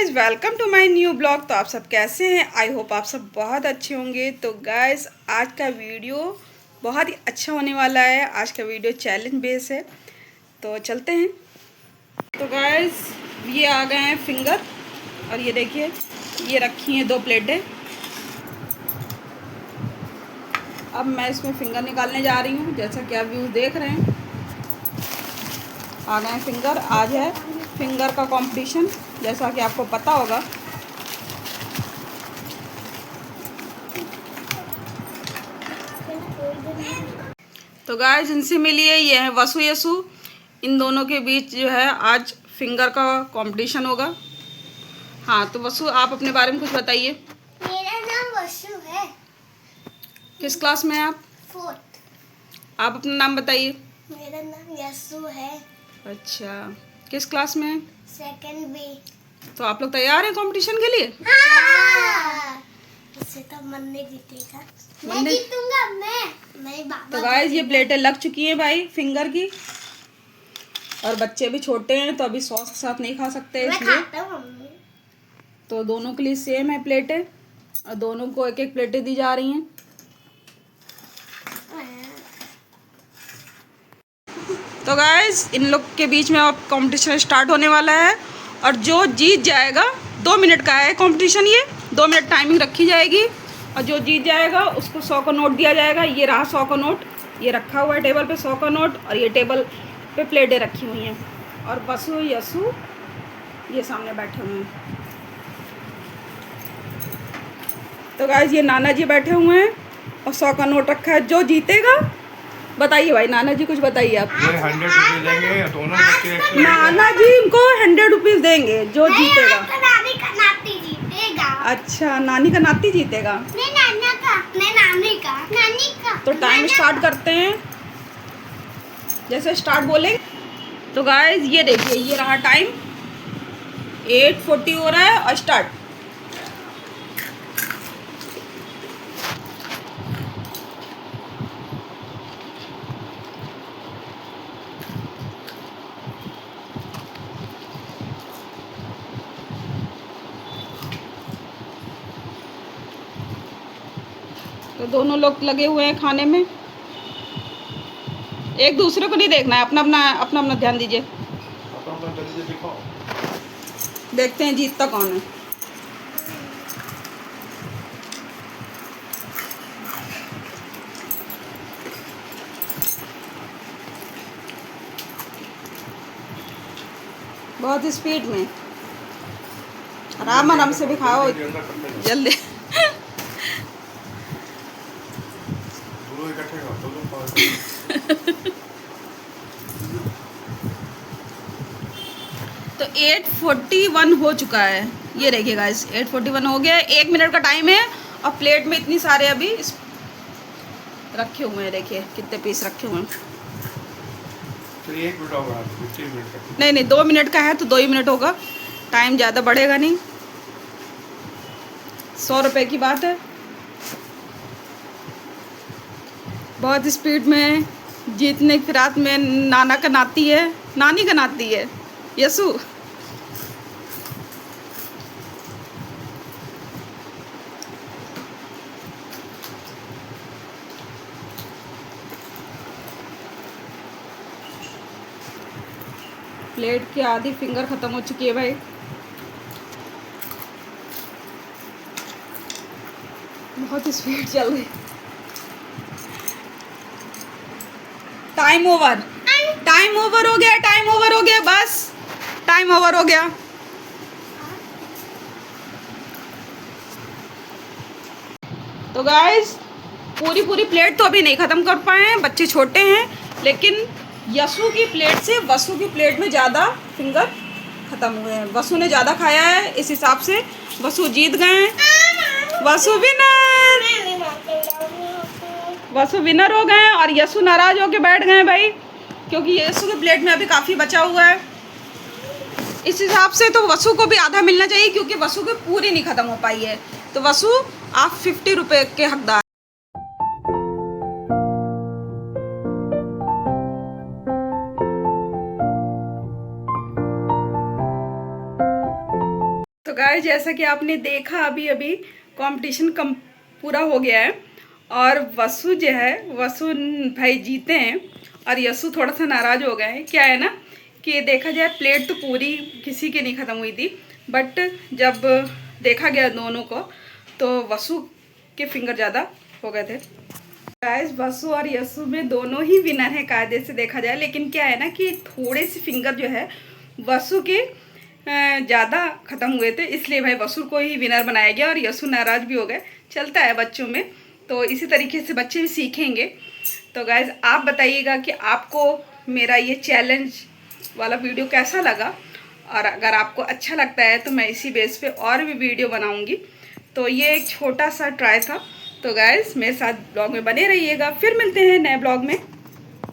Guys welcome to my new blog. तो आप सब कैसे हैं? आई होप आप सब बहुत अच्छे होंगे। तो गाइज़ आज का वीडियो बहुत ही अच्छा होने वाला है। आज का वीडियो चैलेंज बेस है, तो चलते हैं। तो गाइज़ ये आ गए हैं फिंगर, और ये देखिए ये रखी हैं 2 प्लेटें। अब मैं इसमें फिंगर निकालने जा रही हूँ। जैसा कि आप व्यूज़ देख रहे हैं, आ गए हैं फिंगर। आज है फिंगर का कंपटीशन, जैसा कि आपको पता होगा। तो गाइस इनसे मिलिए, ये है वसु यसु। इन दोनों के बीच जो है आज फिंगर का कंपटीशन होगा। हाँ तो वसु, आप अपने बारे में कुछ बताइए। मेरा नाम वसु है। किस क्लास में हैं आप? 4th। आप अपना नाम बताइए। मेरा नाम यसु है। अच्छा, किस क्लास में हैं? 2nd B। तो आप लोग तैयार हैं कंपटीशन के लिए? हाँ। इससे तो मन नहीं जीतेगा। मैं नहीं जीतूंगा। मैं बाबा। तो गाइस ये प्लेटें लग चुकी हैं भाई फिंगर की, और बच्चे भी छोटे हैं तो अभी सॉस के साथ नहीं खा सकते, मैं इसलिए खाता हूँ मम्मी। तो दोनों के लिए सेम है प्लेटें, और दोनों को एक एक प्लेटें दी जा रही हैं। तो गाइस इन लोग के बीच में अब कंपटीशन स्टार्ट होने वाला है, और जो जीत जाएगा, 2 मिनट का है कंपटीशन, ये 2 मिनट टाइमिंग रखी जाएगी, और जो जीत जाएगा उसको 100 का नोट दिया जाएगा। ये रहा 100 का नोट, ये रखा हुआ है टेबल पे 100 का नोट, और ये टेबल पे प्लेटें रखी हुई हैं, और वसु यसु ये सामने बैठे हुए हैं। तो गाइस ये नाना जी बैठे हुए हैं, और 100 का नोट रखा है। जो जीतेगा, बताइए भाई नाना जी कुछ बताइए आप। ये 100 रुपीज देंगे दोनों बच्चे। नाना जी इनको 100 रुपीज देंगे जो जीतेगा। नानी का नाती जीतेगा। अच्छा, नानी का नाती जीतेगा। नहीं नाना का, नहीं नानी का। तो टाइम स्टार्ट करते हैं, जैसे स्टार्ट बोलेंगे। तो गाइस ये देखिए ये रहा टाइम, 8:40 हो रहा है, और स्टार्ट। तो दोनों लोग लगे हुए हैं खाने में, एक दूसरे को नहीं देखना है, अपना अपना ध्यान दीजिए। देखते हैं जीतता कौन है। बहुत स्पीड में, आराम आराम से भी खाओ, जल्दी। तो 8:41 हो चुका है, ये देखिए गाइस 8:41 हो गया है। 1 मिनट का टाइम है, और प्लेट में इतनी सारे अभी रखे हुए हैं। देखिए कितने पीस रखे हुए हैं। तो 1 मिनट होगा, 15 मिनट का। नहीं 2 मिनट का है तो 2 ही मिनट होगा, टाइम ज़्यादा बढ़ेगा नहीं। 100 रुपये की बात है। बहुत स्पीड में जीतने की फिराक में नाना का नाती है, नानी का नाती है यसु। प्लेट की आधी फिंगर ख़त्म हो चुकी है भाई। बहुत स्पीड चल रही। टाइम ओवर, टाइम ओवर हो गया, टाइम ओवर हो गया, बस टाइम ओवर हो गया। तो गाइस पूरी प्लेट तो अभी नहीं ख़त्म कर पाए हैं, बच्चे छोटे हैं, लेकिन यसु की प्लेट से वसु की प्लेट में ज़्यादा फिंगर ख़त्म हुए हैं। वसु ने ज़्यादा खाया है, इस हिसाब से वसु जीत गए हैं। वसु विनर, वसु विनर हो गए हैं, और यसु नाराज़ होके बैठ गए हैं भाई, क्योंकि यसु की प्लेट में अभी काफ़ी बचा हुआ है। इस हिसाब से तो वसु को भी आधा मिलना चाहिए, क्योंकि वसु की पूरी नहीं ख़त्म हो पाई है। तो वसु आप 50 रुपये के हकदार। तो गाइस जैसा कि आपने देखा अभी अभी कंपटीशन कम पूरा हो गया है और वसु जो है वसु भाई जीते हैं और यसु थोड़ा सा नाराज़ हो गए हैं। क्या है ना कि देखा जाए प्लेट तो पूरी किसी की नहीं ख़त्म हुई थी, बट जब देखा गया दोनों को तो वसु के फिंगर ज़्यादा हो गए थे। गाइस वसु और यसु में दोनों ही विनर हैं कायदे से देखा जाए, लेकिन क्या है ना कि थोड़े से फिंगर जो है वसु के ज़्यादा ख़त्म हुए थे, इसलिए भाई वसु को ही विनर बनाया गया और यसु नाराज़ भी हो गए। चलता है बच्चों में, तो इसी तरीके से बच्चे भी सीखेंगे। तो गाइस आप बताइएगा कि आपको मेरा ये चैलेंज वाला वीडियो कैसा लगा, और अगर आपको अच्छा लगता है तो मैं इसी बेस पे और भी वीडियो बनाऊंगी। तो ये एक छोटा सा ट्राई था। तो गाइस मेरे साथ ब्लॉग में बने रहिएगा, फिर मिलते हैं नए ब्लॉग में।